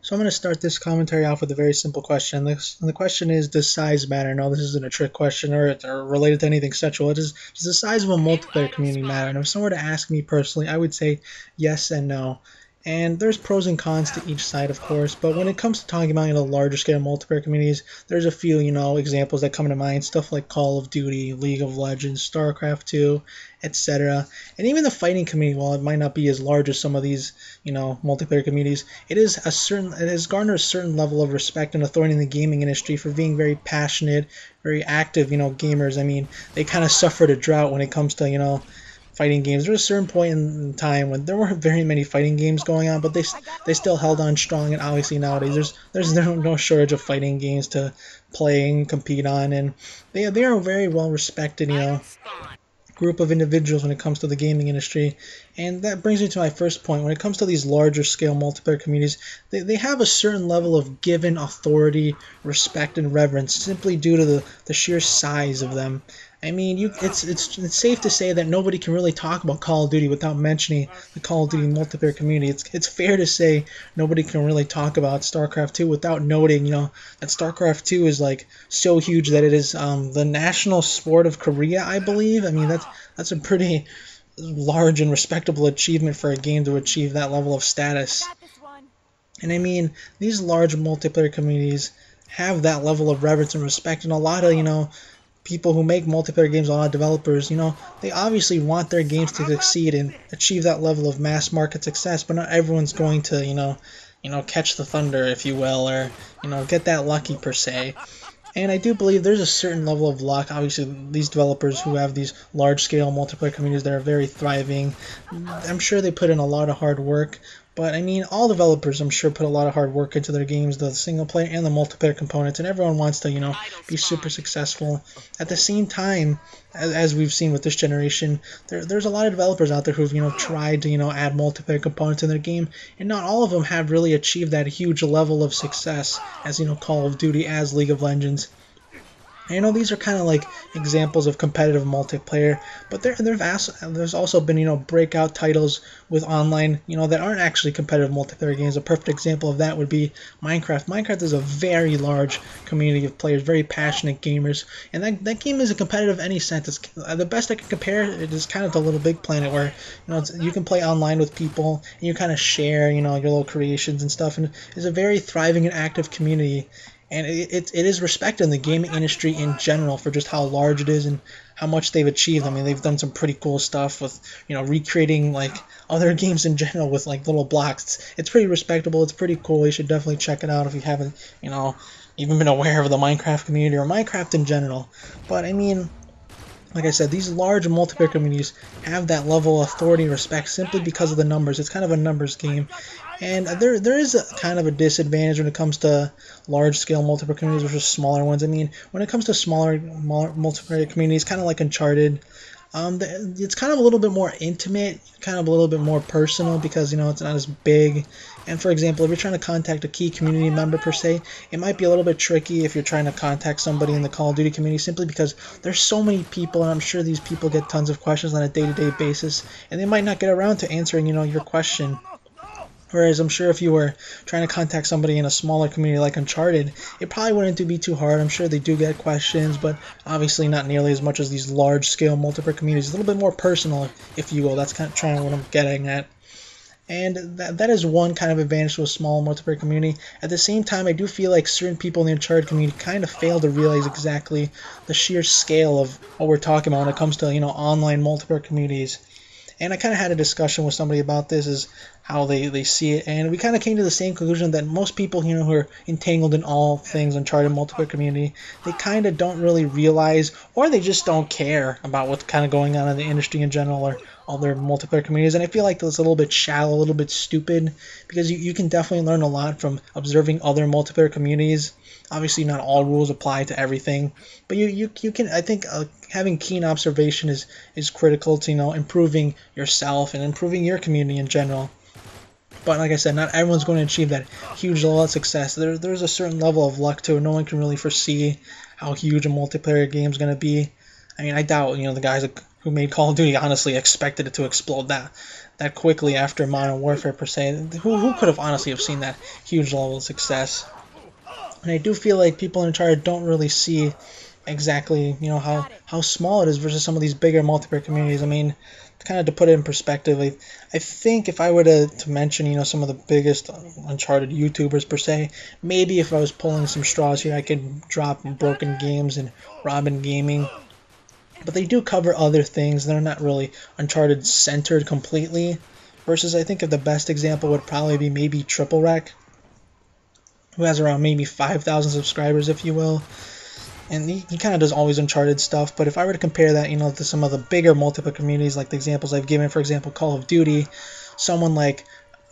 So I'm going to start this commentary off with a very simple question. The question is, does size matter? No, this isn't a trick question or related to anything sexual. Does the size of a multiplayer community matter? And if someone were to ask me personally, I would say yes and no. And there's pros and cons to each side, of course. But when it comes to talking about larger scale multiplayer communities, there's a few examples that come to mind. Stuff like Call of Duty, League of Legends, StarCraft 2, etc. And even the fighting community, while it might not be as large as some of these multiplayer communities, it has garnered a certain level of respect and authority in the gaming industry for being very passionate, very active gamers. I mean, they kind of suffered a drought when it comes to fighting games. There was a certain point in time when there weren't very many fighting games going on, but they still held on strong. And obviously nowadays there's no shortage of fighting games to play and compete on, and they are a very well respected group of individuals when it comes to the gaming industry. And that brings me to my first point. When it comes to these larger scale multiplayer communities, they have a certain level of given authority, respect, and reverence simply due to the sheer size of them. I mean, it's safe to say that nobody can really talk about Call of Duty without mentioning the Call of Duty multiplayer community. It's fair to say nobody can really talk about StarCraft 2 without noting, that StarCraft 2 is like so huge that it is the national sport of Korea, I believe. I mean, that's a pretty large and respectable achievement for a game to achieve that level of status. And I mean, these large multiplayer communities have that level of reverence and respect, and a lot of people who make multiplayer games, a lot of developers, they obviously want their games to succeed and achieve that level of mass market success, but not everyone's going to, catch the thunder, if you will, or, get that lucky per se. And I do believe there's a certain level of luck. Obviously, these developers who have these large-scale multiplayer communities that are very thriving, I'm sure they put in a lot of hard work. But I mean, all developers, I'm sure, put a lot of hard work into their games, the single player and the multiplayer components, and everyone wants to, be super successful. At the same time, as we've seen with this generation, there's a lot of developers out there who've, tried to, add multiplayer components in their game, and not all of them have really achieved that huge level of success as, Call of Duty, as League of Legends. These are kind of like examples of competitive multiplayer, but there's also been breakout titles with online that aren't actually competitive multiplayer games. A perfect example of that would be Minecraft. Minecraft is a very large community of players, very passionate gamers, and that game isn't competitive in any sense. The best I can compare it is kind of to Little Big Planet, where you can play online with people and you kind of share your little creations and stuff, and it's a very thriving and active community. And it is respected in the gaming industry in general for just how large it is and how much they've achieved. I mean, they've done some pretty cool stuff with, recreating like other games in general with like little blocks. It's pretty respectable. It's pretty cool. You should definitely check it out if you haven't, even been aware of the Minecraft community or Minecraft in general. But I mean, like I said, these large multiplayer communities have that level of authority and respect simply because of the numbers. It's kind of a numbers game. And there is kind of a disadvantage when it comes to large-scale multiplayer communities versus smaller ones. I mean, when it comes to smaller multiplayer communities, kind of like Uncharted, it's kind of a little bit more intimate, kind of a little bit more personal because, it's not as big. And for example, if you're trying to contact a key community member per se, it might be a little bit tricky if you're trying to contact somebody in the Call of Duty community simply because there's so many people, and I'm sure these people get tons of questions on a day-to-day basis, and they might not get around to answering, your question. Whereas I'm sure if you were trying to contact somebody in a smaller community like Uncharted, it probably wouldn't be too hard. I'm sure they do get questions, but obviously not nearly as much as these large-scale multiplayer communities. A little bit more personal, if you will. That's kind of trying what I'm getting at. And that is one kind of advantage to a small multiplayer community. At the same time, I do feel like certain people in the Uncharted community kind of fail to realize exactly the sheer scale of what we're talking about when it comes to, online multiplayer communities. And I kind of had a discussion with somebody about this, is how they see it, and we kind of came to the same conclusion that most people, who are entangled in all things Uncharted multiplayer community, they kind of don't really realize, or they just don't care about what's kind of going on in the industry in general, or other multiplayer communities. And I feel like that's a little bit shallow, a little bit stupid, because you can definitely learn a lot from observing other multiplayer communities. Obviously, not all rules apply to everything, but you can, I think, having keen observation is critical to, improving yourself and improving your community in general. But like I said, not everyone's going to achieve that huge level of success. There's a certain level of luck to it. No one can really foresee how huge a multiplayer game is going to be. I mean, I doubt, the guys who made Call of Duty honestly expected it to explode that quickly after Modern Warfare per se. Who could have honestly have seen that huge level of success? And I do feel like people in Uncharted don't really see exactly, how small it is versus some of these bigger multiplayer communities. I mean, kind of to put it in perspective, I think if I were to mention, some of the biggest Uncharted YouTubers per se, maybe if I was pulling some straws here, I could drop Broken Games and Robin Gaming. But they do cover other things. They're not really Uncharted centered completely. Versus, I think, if the best example would probably be maybe Triple Wreck, who has around maybe 5,000 subscribers, if you will. And he kind of does always Uncharted stuff. But if I were to compare that, to some of the bigger multiplayer communities, like the examples I've given, for example, Call of Duty, someone like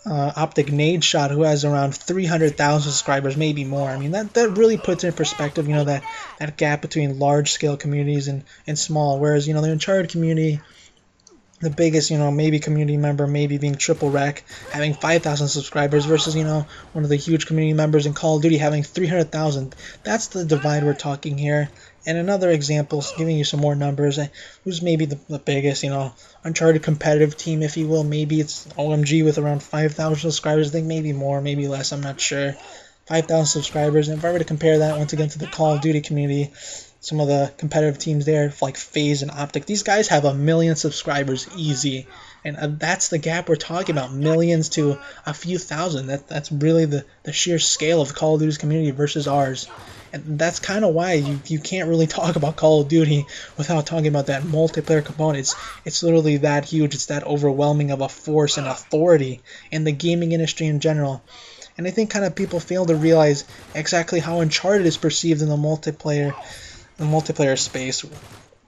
Optic Nade Shot, who has around 300,000 subscribers, maybe more. I mean, that really puts in perspective, that gap between large-scale communities and small. Whereas, the Uncharted community, the biggest, maybe community member, maybe being Triple Wreck, having 5,000 subscribers versus, one of the huge community members in Call of Duty having 300,000. That's the divide we're talking here. And another example, giving you some more numbers, who's maybe the biggest, Uncharted competitive team, if you will. Maybe it's OMG with around 5,000 subscribers. I think maybe more, maybe less, I'm not sure. 5,000 subscribers. And if I were to compare that once again to the Call of Duty community, some of the competitive teams there, like FaZe and Optic, these guys have 1 million subscribers easy. And that's the gap we're talking about, millions to a few thousand. That's really the sheer scale of Call of Duty's community versus ours. And that's kind of why you can't really talk about Call of Duty without talking about that multiplayer component. It's literally that huge. It's that overwhelming of a force and authority in the gaming industry in general. And I think kind of people fail to realize exactly how Uncharted is perceived in the multiplayer space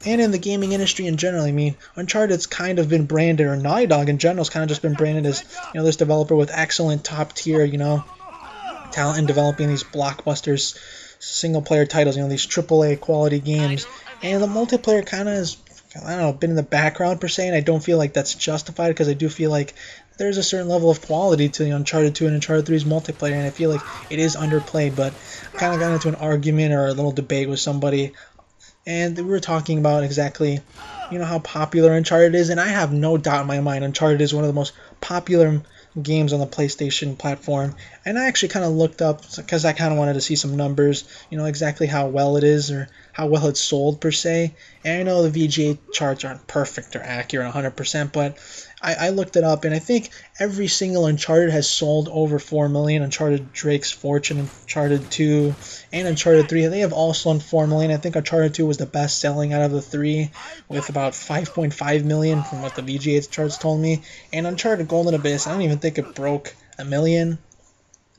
and in the gaming industry in general. I mean, Uncharted's kind of been branded, or Naughty Dog in general has kind of just been branded as, this developer with excellent top tier, talent in developing these blockbusters, single player titles, these AAA quality games. And the multiplayer kind of has, I don't know, been in the background per se, and I don't feel like that's justified, because I do feel like there's a certain level of quality to the Uncharted 2 and Uncharted 3's multiplayer, and I feel like it is underplayed. But I kind of got into an argument or a little debate with somebody, and we were talking about exactly, how popular Uncharted is, and I have no doubt in my mind Uncharted is one of the most popular games on the PlayStation platform. And I actually kind of looked up, because I kind of wanted to see some numbers, exactly how well it is or how well it's sold per se. And I know the VGA charts aren't perfect or accurate 100%, but I looked it up, and I think every single Uncharted has sold over 4 million. Uncharted Drake's Fortune, Uncharted 2, and Uncharted 3, they have all sold 4 million. I think Uncharted 2 was the best selling out of the three, with about 5.5 million from what the VGA charts told me. And Uncharted Golden Abyss, I don't even think it broke 1 million.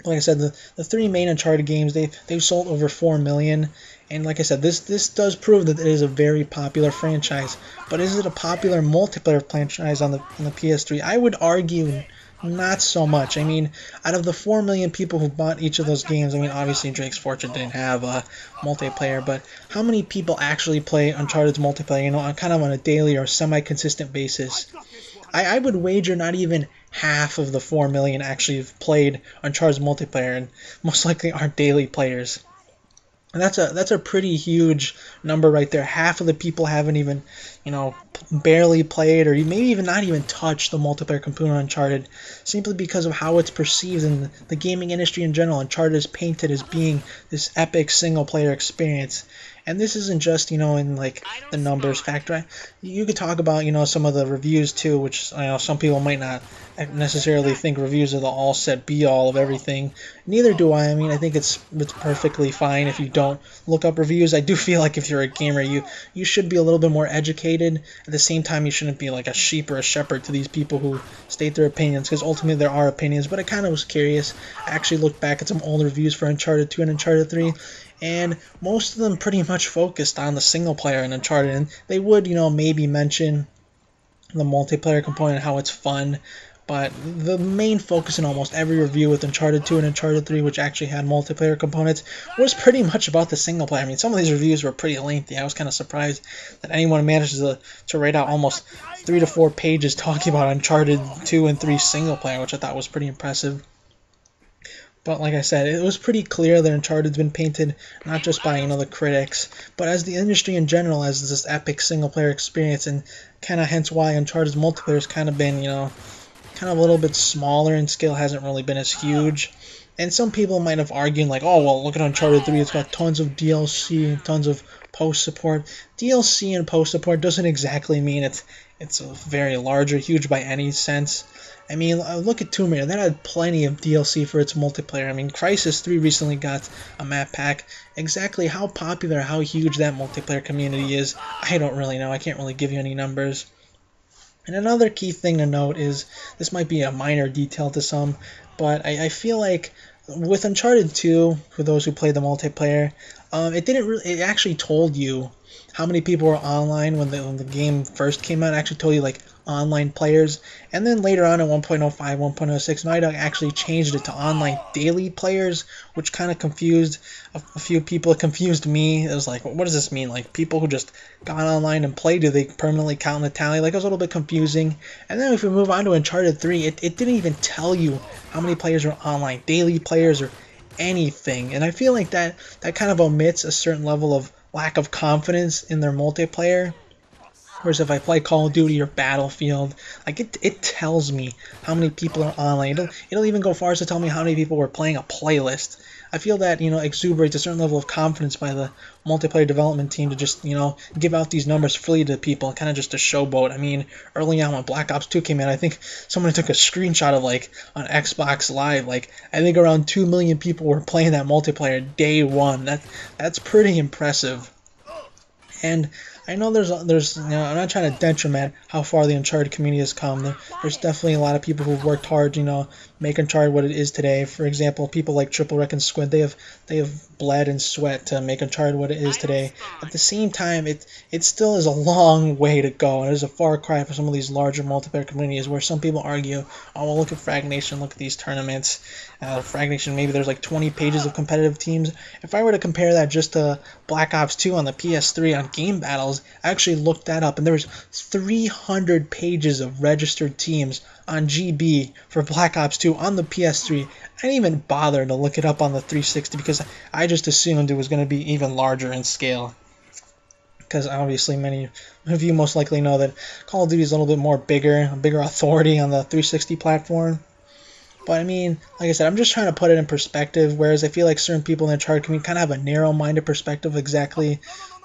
Like I said, the three main Uncharted games, they've sold over 4 million. And like I said, this does prove that it is a very popular franchise. But is it a popular multiplayer franchise on the PS3? I would argue not so much. I mean, out of the 4 million people who bought each of those games, I mean, obviously Drake's Fortune didn't have a multiplayer, but how many people actually play Uncharted's multiplayer, kind of on a daily or semi-consistent basis? I would wager not even half of the 4 million actually have played Uncharted's multiplayer, and most likely aren't daily players. And that's a pretty huge number right there. Half of the people haven't even, barely played, or maybe even not even touched the multiplayer component of Uncharted, simply because of how it's perceived in the gaming industry in general. Uncharted is painted as being this epic single-player experience. And this isn't just, in like the numbers factor. You could talk about, some of the reviews too, which some people might not necessarily think reviews are the all set be all of everything. Neither do I. I mean, I think it's perfectly fine if you don't look up reviews. I do feel like if you're a gamer, you should be a little bit more educated. At the same time, you shouldn't be like a sheep or a shepherd to these people who state their opinions, because ultimately there are opinions. But I kind of was curious. I actually looked back at some old reviews for Uncharted 2 and Uncharted 3. And most of them pretty much focused on the single player in Uncharted, and they would, maybe mention the multiplayer component, how it's fun, but the main focus in almost every review with Uncharted 2 and Uncharted 3, which actually had multiplayer components, was pretty much about the single player. I mean, some of these reviews were pretty lengthy. I was kind of surprised that anyone managed to write out almost 3 to 4 pages talking about Uncharted 2 and 3 single player, which I thought was pretty impressive. But like I said, it was pretty clear that Uncharted's been painted not just by the critics, but as the industry in general as this epic single player experience, and kind of hence why Uncharted's multiplayer has kind of been kind of a little bit smaller in scale, hasn't really been as huge. And some people might have argued like, oh well, look at Uncharted 3, it's got tons of DLC and tons of post support. DLC and post support doesn't exactly mean it's a very large or huge by any sense. I mean, look at Tomb Raider. That had plenty of DLC for its multiplayer. I mean, Crysis 3 recently got a map pack. Exactly how popular, how huge that multiplayer community is, I don't really know. I can't really give you any numbers. And another key thing to note is this might be a minor detail to some, but I feel like with Uncharted 2, for those who play the multiplayer, it didn't really. It actually told you how many people were online when the game first came out. It actually told you like online players, and then later on in 1.05, 1.06, Naughty Dog actually changed it to online daily players, which kind of confused a few people. It confused me. It was like, what does this mean? Like people who just got online and played, do they permanently count in the tally? Like it was a little bit confusing. And then if we move on to Uncharted 3, it didn't even tell you how many players were online, daily players or anything. And I feel like that kind of omits a certain level of lack of confidence in their multiplayer. Whereas if I play Call of Duty or Battlefield, like it tells me how many people are online. It'll even go far as to tell me how many people were playing a playlist. I feel that exuberates a certain level of confidence by the multiplayer development team to just give out these numbers freely to people, kind of just to showboat. I mean, early on when Black Ops 2 came out, I think someone took a screenshot of like on Xbox Live, like I think around 2 million people were playing that multiplayer day one. That's pretty impressive. And I know there's I'm not trying to detriment how far the Uncharted community has come. There's definitely a lot of people who've worked hard, make Uncharted what it is today. For example, people like Triple Wreck and Squid, they have bled and sweat to make Uncharted what it is today. At the same time, it still is a long way to go, and it is a far cry for some of these larger multiplayer communities where some people argue, oh well, look at Frag Nation, look at these tournaments. Frag Nation, maybe there's like 20 pages of competitive teams. If I were to compare that just to Black Ops 2 on the PS3 on Game Battles, I actually looked that up, and there was 300 pages of registered teams on GB for Black Ops 2 on the PS3. I didn't even bother to look it up on the 360 because I just assumed it was going to be even larger in scale. Because obviously many of you most likely know that Call of Duty is a little bit more bigger, a bigger authority on the 360 platform. But I mean, like I said, I'm just trying to put it in perspective, whereas I feel like certain people in the Uncharted community kind of have a narrow-minded perspective of exactly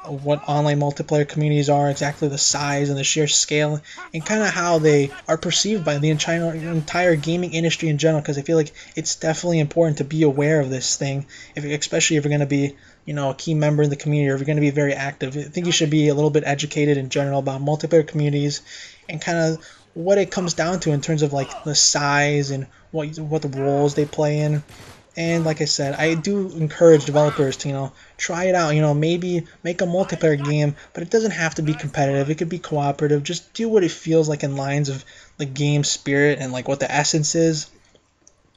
what online multiplayer communities are, exactly the size and the sheer scale, and kind of how they are perceived by the entire gaming industry in general, because I feel like it's definitely important to be aware of this thing, especially if you're going to be a key member in the community, or if you're going to be very active. I think you should be a little bit educated in general about multiplayer communities and kind of what it comes down to in terms of like the size and what the roles they play in. And like I said, I do encourage developers to try it out. Maybe make a multiplayer game, but it doesn't have to be competitive. It could be cooperative. Just do what it feels like in lines of the game spirit and like what the essence is.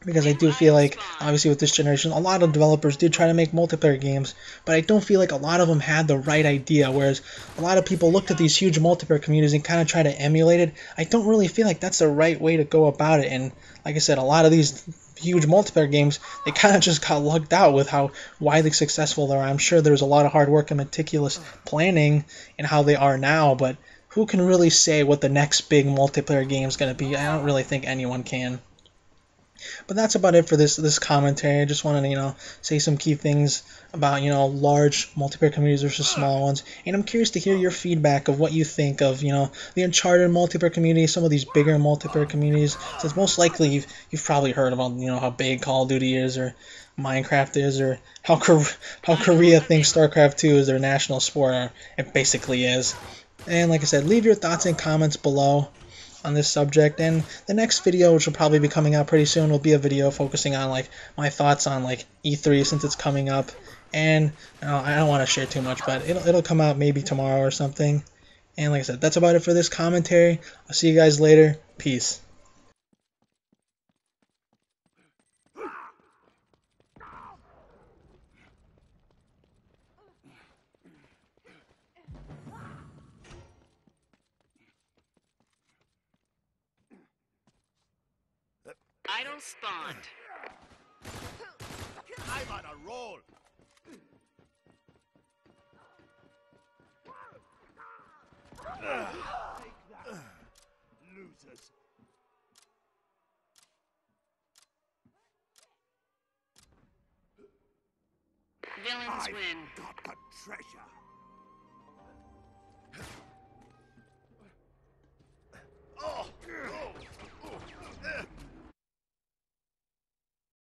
Because I do feel like, obviously with this generation, a lot of developers did try to make multiplayer games, but I don't feel like a lot of them had the right idea, whereas a lot of people looked at these huge multiplayer communities and kind of try to emulate it. I don't really feel like that's the right way to go about it, and like I said, a lot of these huge multiplayer games, they kind of just got lucked out with how widely successful they are. I'm sure there's a lot of hard work and meticulous planning in how they are now, but who can really say what the next big multiplayer game is going to be? I don't really think anyone can. But that's about it for this commentary. I just wanted to say some key things about large multiplayer communities versus small ones, and I'm curious to hear your feedback of what you think of the Uncharted multiplayer community, some of these bigger multiplayer communities. Since most likely you've probably heard about how big Call of Duty is, or Minecraft is, or how Korea thinks StarCraft 2 is their national sport. Or it basically is. And like I said, leave your thoughts and comments below on this subject, and the next video, which will probably be coming out pretty soon, will be a video focusing on like my thoughts on like E3 since it's coming up. And I don't want to share too much, but it'll come out maybe tomorrow or something. And like I said, that's about it for this commentary. I'll see you guys later. Peace. Idle spawned. Losers. Villains win. Got the treasure.